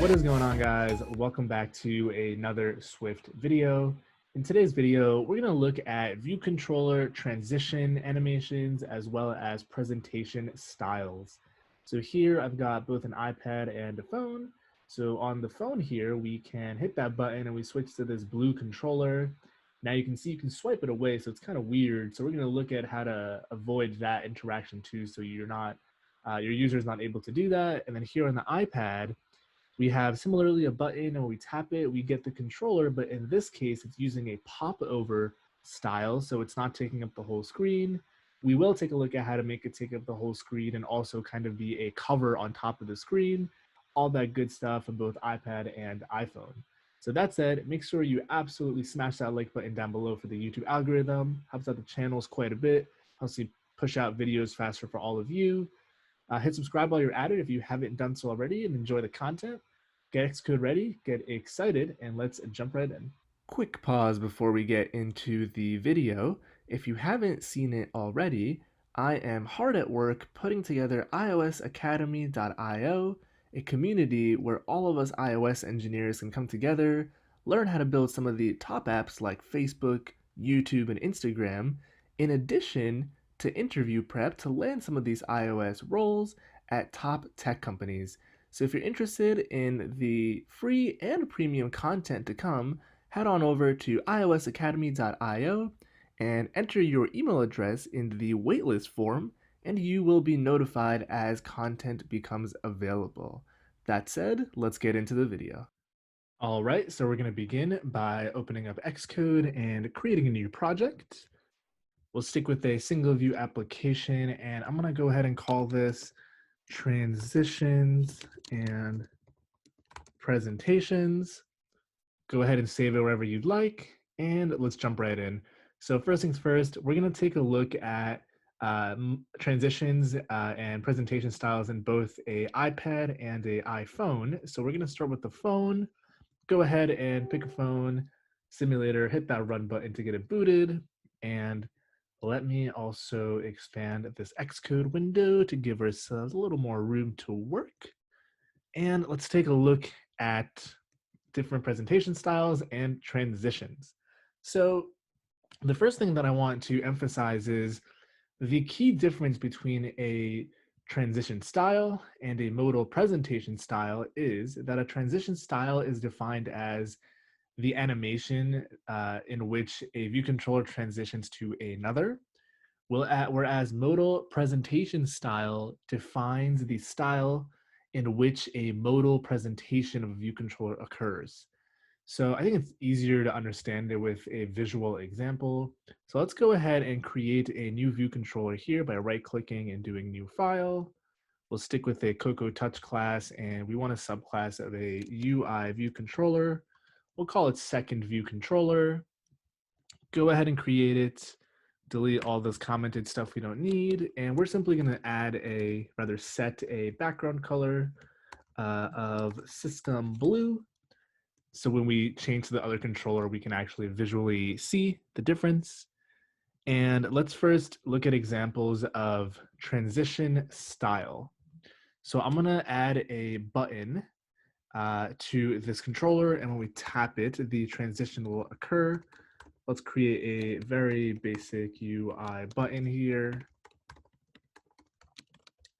What is going on, guys? Welcome back to another Swift video. In today's video, we're going to look at view controller transition animations as well as presentation styles. So here I've got both an iPad and a phone. So on the phone here, we can hit that button and we switch to this blue controller. Now you can see you can swipe it away, so it's kind of weird. So we're going to look at how to avoid that interaction too, so you're not your user is not able to do that. And then here on the iPad, we have similarly a button, and when we tap it, we get the controller, but in this case, it's using a popover style, so it's not taking up the whole screen. We will take a look at how to make it take up the whole screen and also kind of be a cover on top of the screen, all that good stuff on both iPad and iPhone. So that said, make sure you absolutely smash that like button down below for the YouTube algorithm. Helps out the channels quite a bit, helps you push out videos faster for all of you. Hit subscribe while you're at it if you haven't done so already, and enjoy the content. Get Xcode ready, get excited, and let's jump right in. Quick pause before we get into the video. If you haven't seen it already, I am hard at work putting together iOSacademy.io, a community where all of us iOS engineers can come together, learn how to build some of the top apps like Facebook, YouTube, and Instagram, in addition to interview prep to land some of these iOS roles at top tech companies. So if you're interested in the free and premium content to come, head on over to iOSacademy.io and enter your email address in the waitlist form, and you will be notified as content becomes available. That said, let's get into the video. All right, so we're going to begin by opening up Xcode and creating a new project. We'll stick with a single view application, and I'm going to go ahead and call this transitions and presentations. Go ahead and save it wherever you'd like, and let's jump right in. So first things first, we're going to take a look at transitions and presentation styles in both a iPad and a iPhone. So we're going to start with the phone. Go ahead and pick a phone, simulator, hit that run button to get it booted, and let me also expand this Xcode window to give ourselves a little more room to work. And let's take a look at different presentation styles and transitions. So the first thing that I want to emphasize is the key difference between a transition style and a modal presentation style is that a transition style is defined as the animation in which a view controller transitions to another, whereas modal presentation style defines the style in which a modal presentation of a view controller occurs. So I think it's easier to understand it with a visual example. So let's go ahead and create a new view controller here by right-clicking and doing new file. We'll stick with a Cocoa Touch class, and we want a subclass of a UI view controller. We'll call it second view controller. Go ahead and create it. Delete all this commented stuff we don't need, and we're simply going to set a background color of system blue. So when we change to the other controller, we can actually visually see the difference. And let's first look at examples of transition style. So I'm gonna add a button to this controller, and when we tap it, the transition will occur. Let's create a very basic UI button here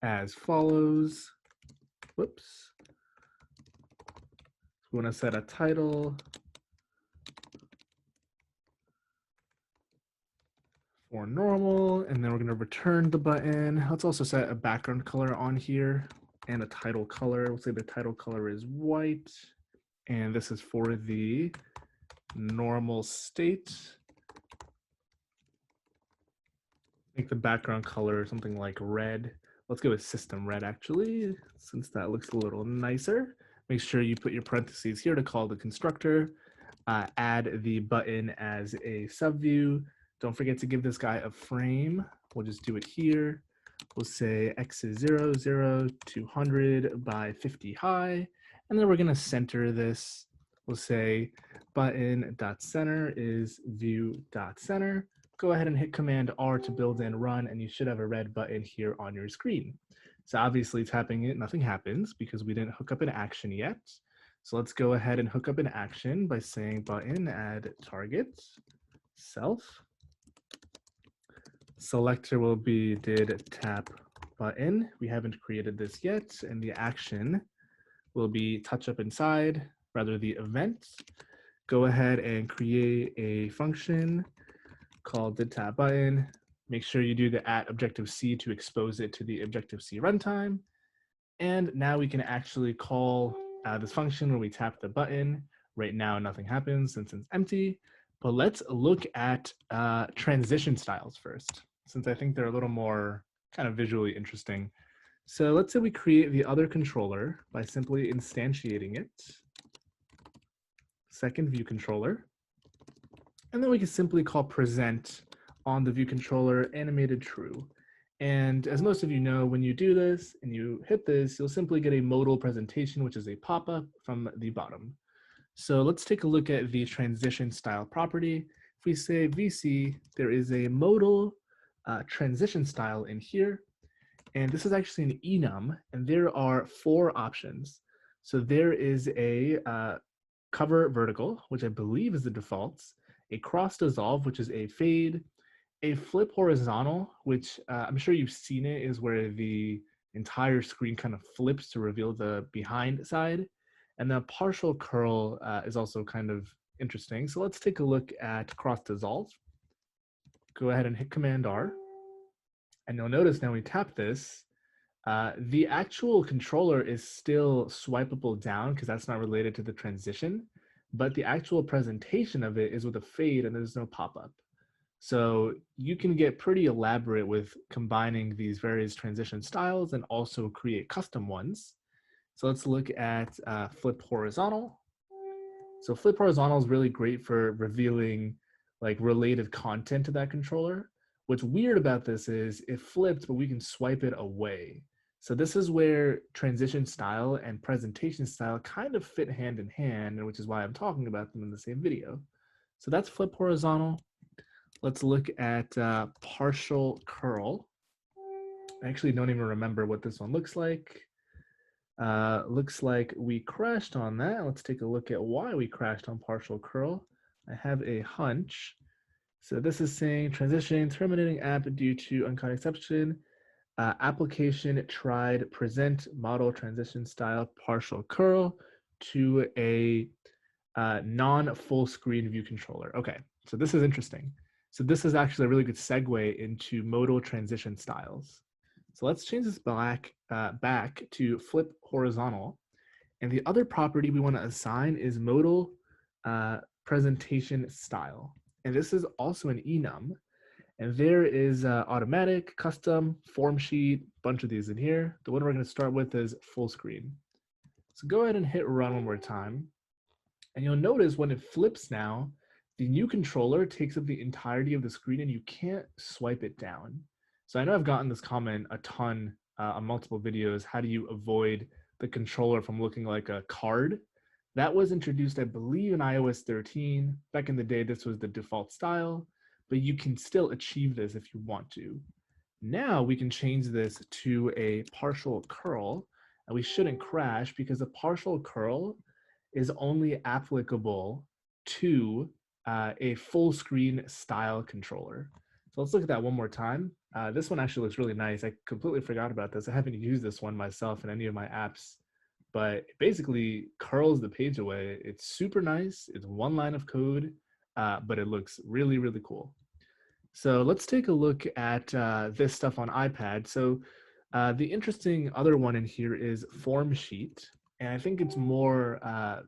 as follows. Whoops. We want to set a title for normal, and then we're going to return the button. Let's also set a background color on here and a title color. We'll say the title color is white, and this is for the normal state. Make the background color something like red. Let's go with system red, actually, since that looks a little nicer. Make sure you put your parentheses here to call the constructor. Add the button as a subview. Don't forget to give this guy a frame. We'll just do it here. We'll say x is 0, 0, 200 by 50 high. And then we're going to center this. We'll say button.center is view.center. Go ahead and hit Command R to build and run, and you should have a red button here on your screen. So obviously tapping it, nothing happens because we didn't hook up an action yet. So let's go ahead and hook up an action by saying button add target self. Selector will be did tap button. We haven't created this yet, and the action will be touch up inside, rather the event. Go ahead and create a function called did tap button. Make sure you do the @Objective-C to expose it to the Objective-C runtime. And now we can actually call this function where we tap the button. Right now, nothing happens since it's empty. But let's look at transition styles first, since I think they're a little more kind of visually interesting. So let's say we create the other controller by simply instantiating it, second view controller. And then we can simply call present on the view controller animated true. And as most of you know, when you do this and you hit this, you'll simply get a modal presentation, which is a pop-up from the bottom. So let's take a look at the transition style property. If we say VC, there is a modal transition style in here. And this is actually an enum, and there are 4 options. So there is a cover vertical, which I believe is the defaults, a cross dissolve, which is a fade, a flip horizontal, which I'm sure you've seen it, is where the entire screen kind of flips to reveal the behind side. And the partial curl is also kind of interesting. So let's take a look at cross dissolve. Go ahead and hit Command R. And you'll notice now we tap this, the actual controller is still swipeable down because that's not related to the transition, but the actual presentation of it is with a fade and there's no pop-up. So you can get pretty elaborate with combining these various transition styles and also create custom ones. So let's look at flip horizontal. So flip horizontal is really great for revealing like related content to that controller. What's weird about this is it flipped, but we can swipe it away. So this is where transition style and presentation style kind of fit hand in hand, which is why I'm talking about them in the same video. So that's flip horizontal. Let's look at partial curl. I actually don't even remember what this one looks like. Looks like we crashed on that. Let's take a look at why we crashed on partial curl. I have a hunch. So this is saying transition terminating app due to uncaught exception. Application tried present model transition style partial curl to a non-full screen view controller. Okay, so this is interesting. So this is actually a really good segue into modal transition styles. So let's change this back to flip horizontal. And the other property we want to assign is modal presentation style. And this is also an enum. And there is automatic, custom, form sheet, bunch of these in here. The one we're going to start with is full screen. So go ahead and hit run one more time. And you'll notice when it flips now, the new controller takes up the entirety of the screen and you can't swipe it down. So I know I've gotten this comment a ton on multiple videos. How do you avoid the controller from looking like a card? That was introduced, I believe, in iOS 13. Back in the day, this was the default style, but you can still achieve this if you want to. Now we can change this to a partial curl, and we shouldn't crash because a partial curl is only applicable to a full screen style controller. So let's look at that one more time. This one actually looks really nice. I completely forgot about this. I haven't used this one myself in any of my apps, but it basically curls the page away. It's super nice. It's one line of code, but it looks really, really cool. So let's take a look at this stuff on iPad. So the interesting other one in here is form sheet. And I think it's more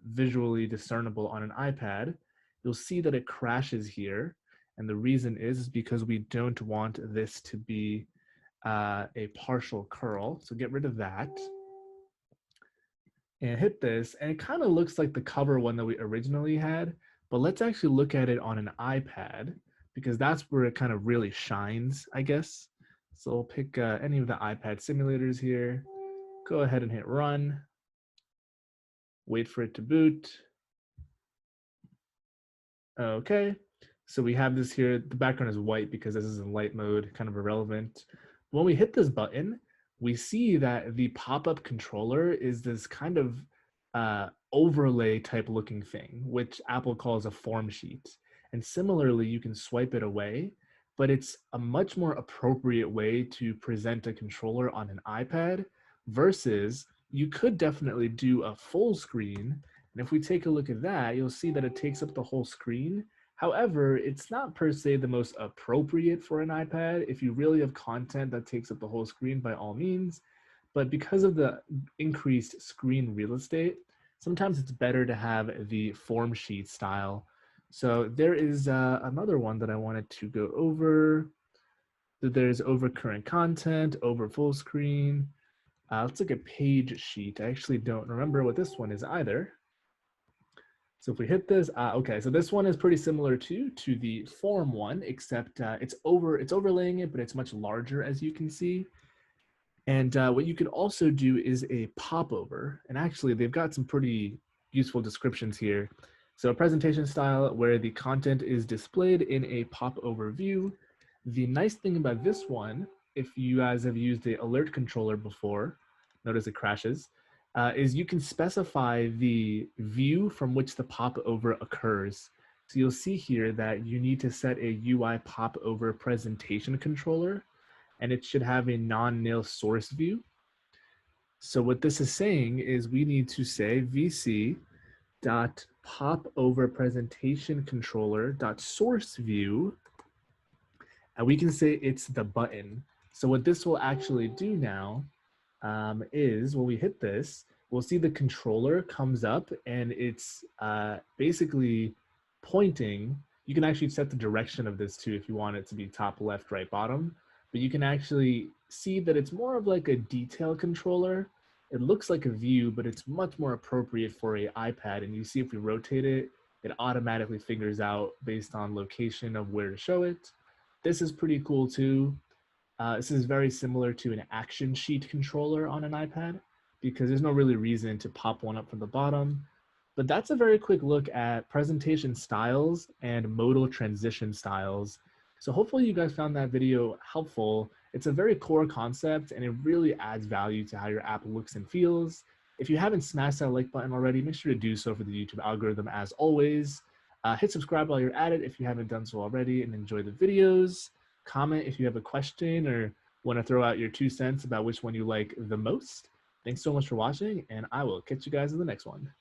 visually discernible on an iPad. You'll see that it crashes here. And the reason is because we don't want this to be a partial curl. So get rid of that. And hit this. And it kind of looks like the cover one that we originally had. But let's actually look at it on an iPad, because that's where it kind of really shines, I guess. So we'll pick any of the iPad simulators here. Go ahead and hit run. Wait for it to boot. Okay, so we have this here. The background is white because this is in light mode, kind of irrelevant. When we hit this button, we see that the pop-up controller is this kind of overlay type looking thing, which Apple calls a form sheet. And similarly, you can swipe it away, but it's a much more appropriate way to present a controller on an iPad versus you could definitely do a full screen. And if we take a look at that, you'll see that it takes up the whole screen. However, it's not per se the most appropriate for an iPad. If you really have content that takes up the whole screen, by all means. But because of the increased screen real estate, sometimes it's better to have the form sheet style. So there is another one that I wanted to go over. So there's over current content, over full screen. Let's look at page sheet. I actually don't remember what this one is either. So if we hit this, okay, so this one is pretty similar to the form one, except it's overlaying it, but it's much larger, as you can see. And what you could also do is a popover. And actually, they've got some pretty useful descriptions here. So a presentation style where the content is displayed in a popover view. The nice thing about this one, if you guys have used the alert controller before, notice it crashes, is you can specify the view from which the popover occurs. So you'll see here that you need to set a UI popover presentation controller, and it should have a non-nil source view. So what this is saying is we need to say vc dot popover presentation controller dot source view, and we can say it's the button. So what this will actually do now is when we hit this, we'll see the controller comes up and it's basically pointing. You can actually set the direction of this too if you want it to be top, left, right, bottom. But you can actually see that it's more of like a detail controller. It looks like a view, but it's much more appropriate for an iPad. And you see if we rotate it, it automatically figures out based on location of where to show it. This is pretty cool too. This is very similar to an action sheet controller on an iPad because there's no really reason to pop one up from the bottom. But that's a very quick look at presentation styles and modal transition styles. So hopefully you guys found that video helpful. It's a very core concept and it really adds value to how your app looks and feels. If you haven't smashed that like button already, make sure to do so for the YouTube algorithm as always. Hit subscribe while you're at it if you haven't done so already, and enjoy the videos. Comment if you have a question or want to throw out your 2 cents about which one you like the most. Thanks so much for watching, and I will catch you guys in the next one.